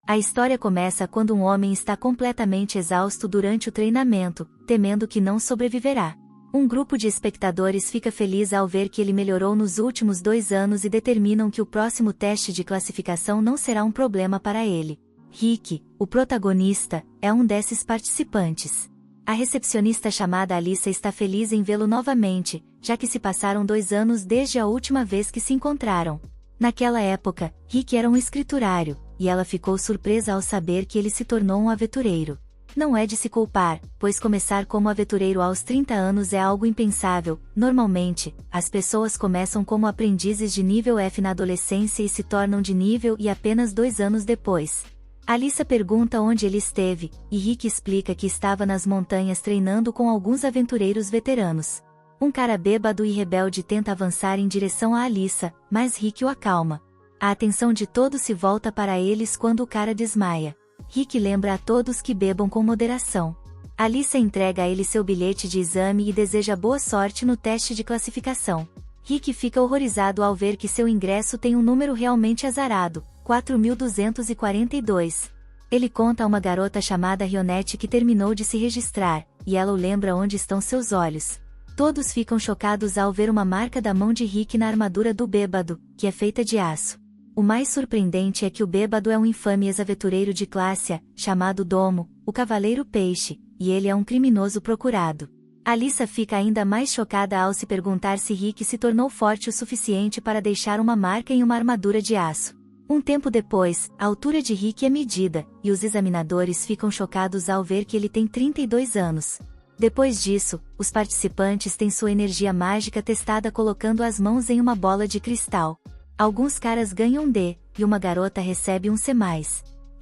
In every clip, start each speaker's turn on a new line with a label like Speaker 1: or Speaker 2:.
Speaker 1: A história começa quando um homem está completamente exausto durante o treinamento, temendo que não sobreviverá. Um grupo de espectadores fica feliz ao ver que ele melhorou nos últimos 2 anos e determinam que o próximo teste de classificação não será um problema para ele. Rick, o protagonista, é um desses participantes. A recepcionista chamada Alyssa está feliz em vê-lo novamente, já que se passaram 2 anos desde a última vez que se encontraram. Naquela época, Rick era um escriturário, e ela ficou surpresa ao saber que ele se tornou um aventureiro. Não é de se culpar, pois começar como aventureiro aos 30 anos é algo impensável. Normalmente, as pessoas começam como aprendizes de nível F na adolescência e se tornam de nível I apenas 2 anos depois. Alyssa pergunta onde ele esteve, e Rick explica que estava nas montanhas treinando com alguns aventureiros veteranos. Um cara bêbado e rebelde tenta avançar em direção a Alyssa, mas Rick o acalma. A atenção de todos se volta para eles quando o cara desmaia. Rick lembra a todos que bebam com moderação. Alyssa entrega a ele seu bilhete de exame e deseja boa sorte no teste de classificação. Rick fica horrorizado ao ver que seu ingresso tem um número realmente azarado, 4.242. Ele conta a uma garota chamada Rionette que terminou de se registrar, e ela o lembra onde estão seus olhos. Todos ficam chocados ao ver uma marca da mão de Rick na armadura do bêbado, que é feita de aço. O mais surpreendente é que o bêbado é um infame ex-aventureiro de classe A, chamado Domo, o Cavaleiro Peixe, e ele é um criminoso procurado. Alyssa fica ainda mais chocada ao se perguntar se Rick se tornou forte o suficiente para deixar uma marca em uma armadura de aço. Um tempo depois, a altura de Rick é medida, e os examinadores ficam chocados ao ver que ele tem 32 anos. Depois disso, os participantes têm sua energia mágica testada colocando as mãos em uma bola de cristal. Alguns caras ganham D, e uma garota recebe um C+.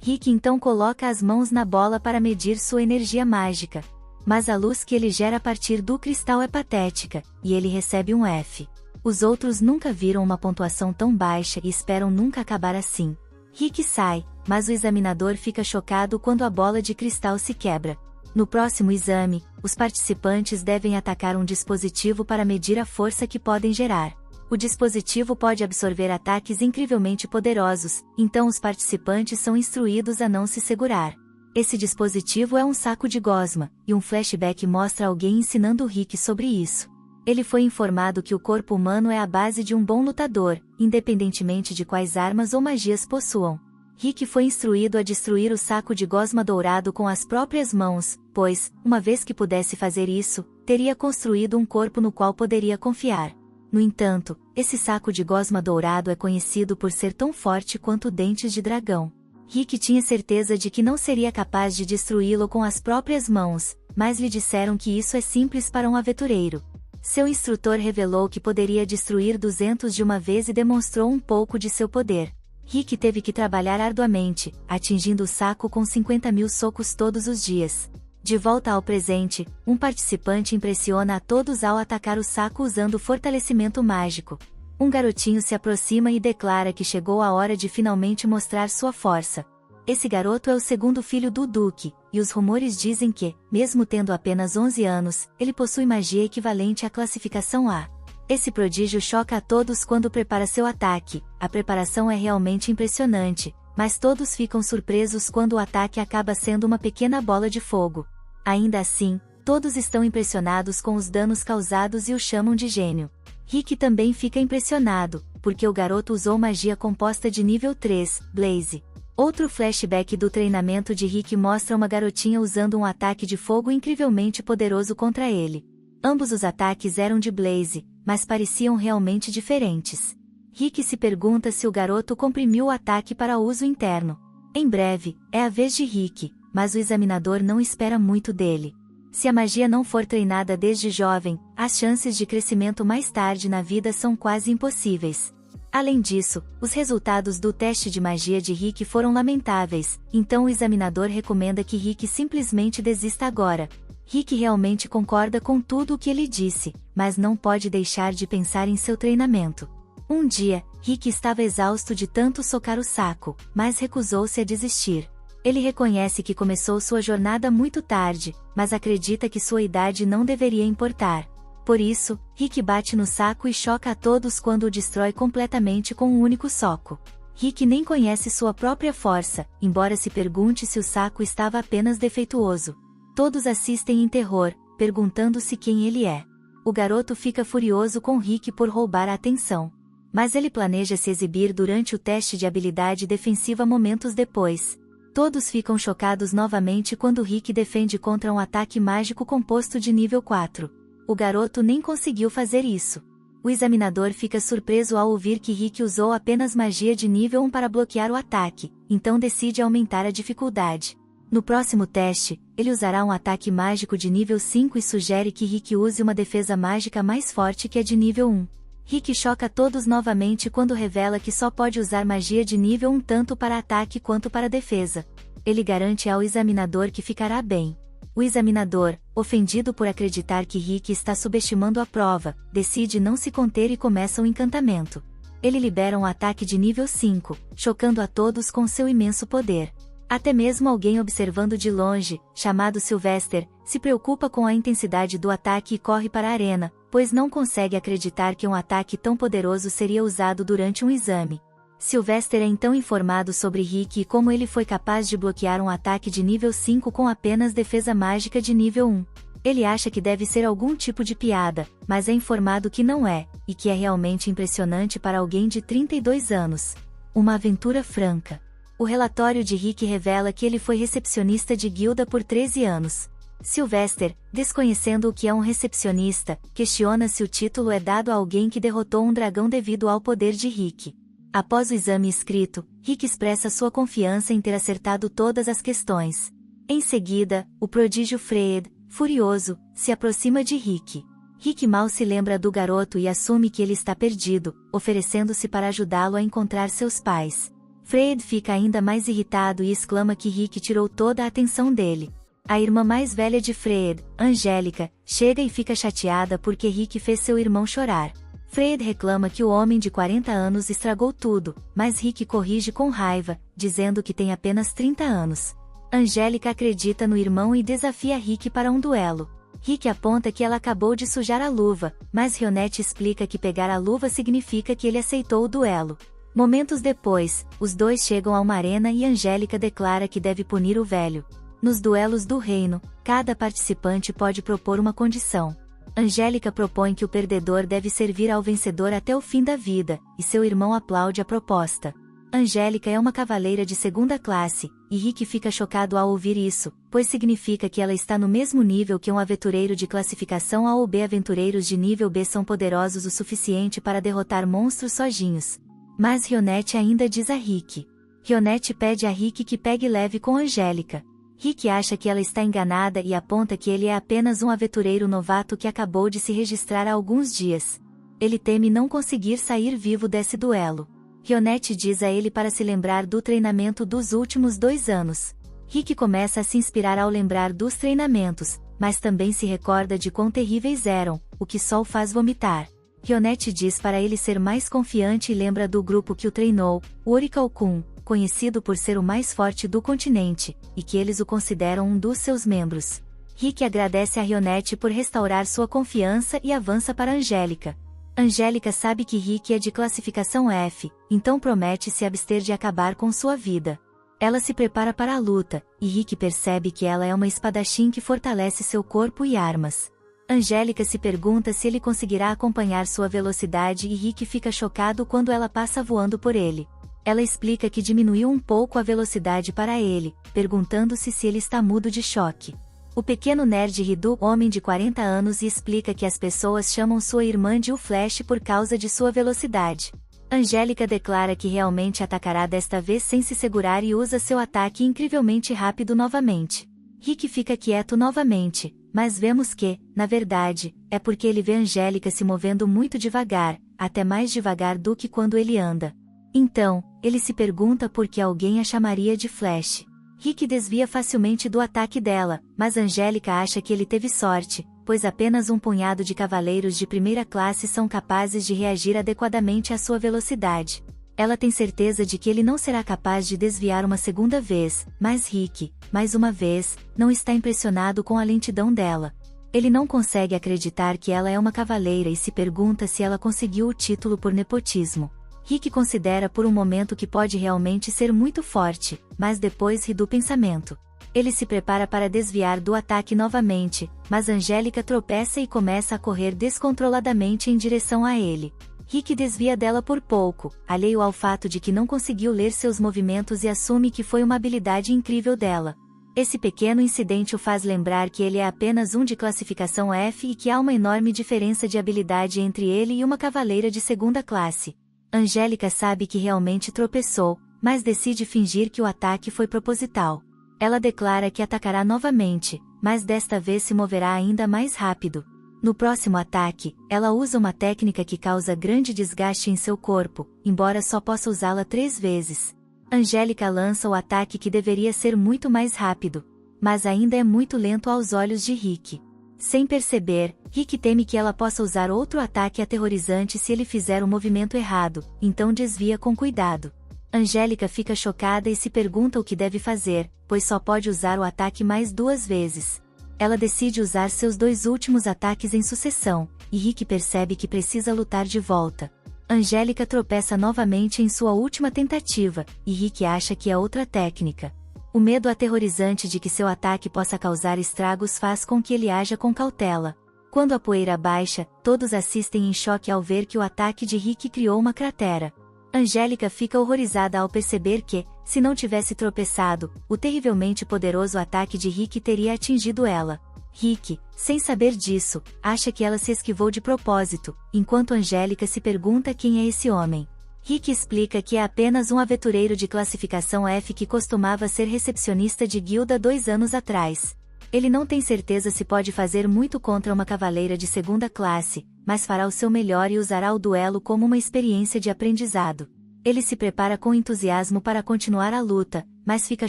Speaker 1: Rick então coloca as mãos na bola para medir sua energia mágica. Mas a luz que ele gera a partir do cristal é patética, e ele recebe um F. Os outros nunca viram uma pontuação tão baixa e esperam nunca acabar assim. Rick sai, mas o examinador fica chocado quando a bola de cristal se quebra. No próximo exame, os participantes devem atacar um dispositivo para medir a força que podem gerar. O dispositivo pode absorver ataques incrivelmente poderosos, então os participantes são instruídos a não se segurar. Esse dispositivo é um saco de gosma, e um flashback mostra alguém ensinando Rick sobre isso. Ele foi informado que o corpo humano é a base de um bom lutador, independentemente de quais armas ou magias possuam. Rick foi instruído a destruir o saco de gosma dourado com as próprias mãos, pois, uma vez que pudesse fazer isso, teria construído um corpo no qual poderia confiar. No entanto, esse saco de gosma dourado é conhecido por ser tão forte quanto dentes de dragão. Rick tinha certeza de que não seria capaz de destruí-lo com as próprias mãos, mas lhe disseram que isso é simples para um aventureiro. Seu instrutor revelou que poderia destruir 200 de uma vez e demonstrou um pouco de seu poder. Rick teve que trabalhar arduamente, atingindo o saco com 50.000 socos todos os dias. De volta ao presente, um participante impressiona a todos ao atacar o saco usando fortalecimento mágico. Um garotinho se aproxima e declara que chegou a hora de finalmente mostrar sua força. Esse garoto é o segundo filho do Duque, e os rumores dizem que, mesmo tendo apenas 11 anos, ele possui magia equivalente à classificação A. Esse prodígio choca a todos quando prepara seu ataque. A preparação é realmente impressionante, mas todos ficam surpresos quando o ataque acaba sendo uma pequena bola de fogo. Ainda assim, todos estão impressionados com os danos causados e o chamam de gênio. Rick também fica impressionado, porque o garoto usou magia composta de nível 3, Blaze. Outro flashback do treinamento de Rick mostra uma garotinha usando um ataque de fogo incrivelmente poderoso contra ele. Ambos os ataques eram de Blaze, mas pareciam realmente diferentes. Rick se pergunta se o garoto comprimiu o ataque para uso interno. Em breve, é a vez de Rick, mas o examinador não espera muito dele. Se a magia não for treinada desde jovem, as chances de crescimento mais tarde na vida são quase impossíveis. Além disso, os resultados do teste de magia de Rick foram lamentáveis, então o examinador recomenda que Rick simplesmente desista agora. Rick realmente concorda com tudo o que ele disse, mas não pode deixar de pensar em seu treinamento. Um dia, Rick estava exausto de tanto socar o saco, mas recusou-se a desistir. Ele reconhece que começou sua jornada muito tarde, mas acredita que sua idade não deveria importar. Por isso, Rick bate no saco e choca a todos quando o destrói completamente com um único soco. Rick nem conhece sua própria força, embora se pergunte se o saco estava apenas defeituoso. Todos assistem em terror, perguntando-se quem ele é. O garoto fica furioso com Rick por roubar a atenção. Mas ele planeja se exibir durante o teste de habilidade defensiva momentos depois. Todos ficam chocados novamente quando Rick defende contra um ataque mágico composto de nível 4. O garoto nem conseguiu fazer isso. O examinador fica surpreso ao ouvir que Rick usou apenas magia de nível 1 para bloquear o ataque, então decide aumentar a dificuldade. No próximo teste, ele usará um ataque mágico de nível 5 e sugere que Rick use uma defesa mágica mais forte que a de nível 1. Rick choca todos novamente quando revela que só pode usar magia de nível 1 tanto para ataque quanto para defesa. Ele garante ao examinador que ficará bem. O examinador, ofendido por acreditar que Rick está subestimando a prova, decide não se conter e começa um encantamento. Ele libera um ataque de nível 5, chocando a todos com seu imenso poder. Até mesmo alguém observando de longe, chamado Sylvester, se preocupa com a intensidade do ataque e corre para a arena, pois não consegue acreditar que um ataque tão poderoso seria usado durante um exame. Sylvester é então informado sobre Rick e como ele foi capaz de bloquear um ataque de nível 5 com apenas defesa mágica de nível 1. Ele acha que deve ser algum tipo de piada, mas é informado que não é, e que é realmente impressionante para alguém de 32 anos. Uma aventura franca. O relatório de Rick revela que ele foi recepcionista de guilda por 13 anos. Sylvester, desconhecendo o que é um recepcionista, questiona se o título é dado a alguém que derrotou um dragão devido ao poder de Rick. Após o exame escrito, Rick expressa sua confiança em ter acertado todas as questões. Em seguida, o prodígio Fred, furioso, se aproxima de Rick. Rick mal se lembra do garoto e assume que ele está perdido, oferecendo-se para ajudá-lo a encontrar seus pais. Fred fica ainda mais irritado e exclama que Rick tirou toda a atenção dele. A irmã mais velha de Fred, Angélica, chega e fica chateada porque Rick fez seu irmão chorar. Fred reclama que o homem de 40 anos estragou tudo, mas Rick corrige com raiva, dizendo que tem apenas 30 anos. Angélica acredita no irmão e desafia Rick para um duelo. Rick aponta que ela acabou de sujar a luva, mas Rionette explica que pegar a luva significa que ele aceitou o duelo. Momentos depois, os dois chegam a uma arena e Angélica declara que deve punir o velho. Nos duelos do reino, cada participante pode propor uma condição. Angélica propõe que o perdedor deve servir ao vencedor até o fim da vida, e seu irmão aplaude a proposta. Angélica é uma cavaleira de segunda classe, e Rick fica chocado ao ouvir isso, pois significa que ela está no mesmo nível que um aventureiro de classificação A ou B. Aventureiros de nível B são poderosos o suficiente para derrotar monstros sozinhos. Mas Rionette ainda diz a Rick. Rionette pede a Rick que pegue leve com Angélica. Rick acha que ela está enganada e aponta que ele é apenas um aventureiro novato que acabou de se registrar há alguns dias. Ele teme não conseguir sair vivo desse duelo. Rionette diz a ele para se lembrar do treinamento dos últimos 2 anos. Rick começa a se inspirar ao lembrar dos treinamentos, mas também se recorda de quão terríveis eram, o que só o faz vomitar. Rionette diz para ele ser mais confiante e lembra do grupo que o treinou, o Orichalcum, conhecido por ser o mais forte do continente, e que eles o consideram um dos seus membros. Rick agradece a Rionette por restaurar sua confiança e avança para Angélica. Angélica sabe que Rick é de classificação F, então promete se abster de acabar com sua vida. Ela se prepara para a luta, e Rick percebe que ela é uma espadachim que fortalece seu corpo e armas. Angélica se pergunta se ele conseguirá acompanhar sua velocidade e Rick fica chocado quando ela passa voando por ele. Ela explica que diminuiu um pouco a velocidade para ele, perguntando-se se ele está mudo de choque. O pequeno nerd ri do homem de 40 anos e explica que as pessoas chamam sua irmã de o Flash por causa de sua velocidade. Angélica declara que realmente atacará desta vez sem se segurar e usa seu ataque incrivelmente rápido novamente. Rick fica quieto novamente, mas vemos que, na verdade, é porque ele vê Angélica se movendo muito devagar, até mais devagar do que quando ele anda. Então, ele se pergunta por que alguém a chamaria de Flash. Rick desvia facilmente do ataque dela, mas Angélica acha que ele teve sorte, pois apenas um punhado de cavaleiros de primeira classe são capazes de reagir adequadamente à sua velocidade. Ela tem certeza de que ele não será capaz de desviar uma segunda vez, mas Rick, mais uma vez, não está impressionado com a lentidão dela. Ele não consegue acreditar que ela é uma cavaleira e se pergunta se ela conseguiu o título por nepotismo. Rick considera por um momento que pode realmente ser muito forte, mas depois ri do pensamento. Ele se prepara para desviar do ataque novamente, mas Angélica tropeça e começa a correr descontroladamente em direção a ele. Rick desvia dela por pouco, alheio ao fato de que não conseguiu ler seus movimentos e assume que foi uma habilidade incrível dela. Esse pequeno incidente o faz lembrar que ele é apenas um de classificação F e que há uma enorme diferença de habilidade entre ele e uma cavaleira de segunda classe. Angélica sabe que realmente tropeçou, mas decide fingir que o ataque foi proposital. Ela declara que atacará novamente, mas desta vez se moverá ainda mais rápido. No próximo ataque, ela usa uma técnica que causa grande desgaste em seu corpo, embora só possa usá-la 3 vezes. Angélica lança o ataque que deveria ser muito mais rápido, mas ainda é muito lento aos olhos de Rick. Sem perceber, Rick teme que ela possa usar outro ataque aterrorizante se ele fizer o movimento errado, então desvia com cuidado. Angélica fica chocada e se pergunta o que deve fazer, pois só pode usar o ataque mais 2 vezes. Ela decide usar seus 2 últimos ataques em sucessão, e Rick percebe que precisa lutar de volta. Angélica tropeça novamente em sua última tentativa, e Rick acha que é outra técnica. O medo aterrorizante de que seu ataque possa causar estragos faz com que ele haja com cautela. Quando a poeira baixa, todos assistem em choque ao ver que o ataque de Rick criou uma cratera. Angélica fica horrorizada ao perceber que, se não tivesse tropeçado, o terrivelmente poderoso ataque de Rick teria atingido ela. Rick, sem saber disso, acha que ela se esquivou de propósito, enquanto Angélica se pergunta quem é esse homem. Rick explica que é apenas um aventureiro de classificação F que costumava ser recepcionista de guilda 2 anos atrás. Ele não tem certeza se pode fazer muito contra uma cavaleira de segunda classe, mas fará o seu melhor e usará o duelo como uma experiência de aprendizado. Ele se prepara com entusiasmo para continuar a luta, mas fica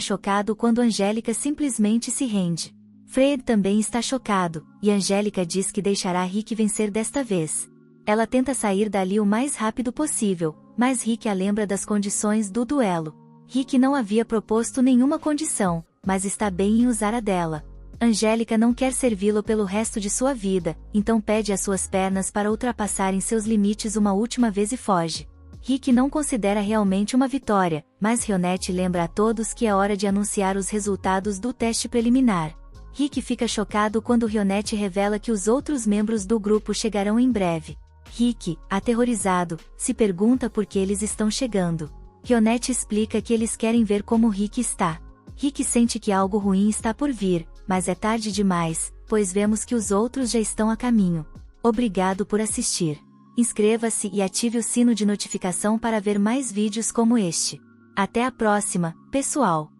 Speaker 1: chocado quando Angélica simplesmente se rende. Fred também está chocado, e Angélica diz que deixará Rick vencer desta vez. Ela tenta sair dali o mais rápido possível, mas Rick a lembra das condições do duelo. Rick não havia proposto nenhuma condição, mas está bem em usar a dela. Angélica não quer servi-lo pelo resto de sua vida, então pede às suas pernas para ultrapassarem seus limites uma última vez e foge. Rick não considera realmente uma vitória, mas Rionette lembra a todos que é hora de anunciar os resultados do teste preliminar. Rick fica chocado quando Rionette revela que os outros membros do grupo chegarão em breve. Rick, aterrorizado, se pergunta por que eles estão chegando. Rionette explica que eles querem ver como Rick está. Rick sente que algo ruim está por vir, mas é tarde demais, pois vemos que os outros já estão a caminho. Obrigado por assistir. Inscreva-se e ative o sino de notificação para ver mais vídeos como este. Até a próxima, pessoal!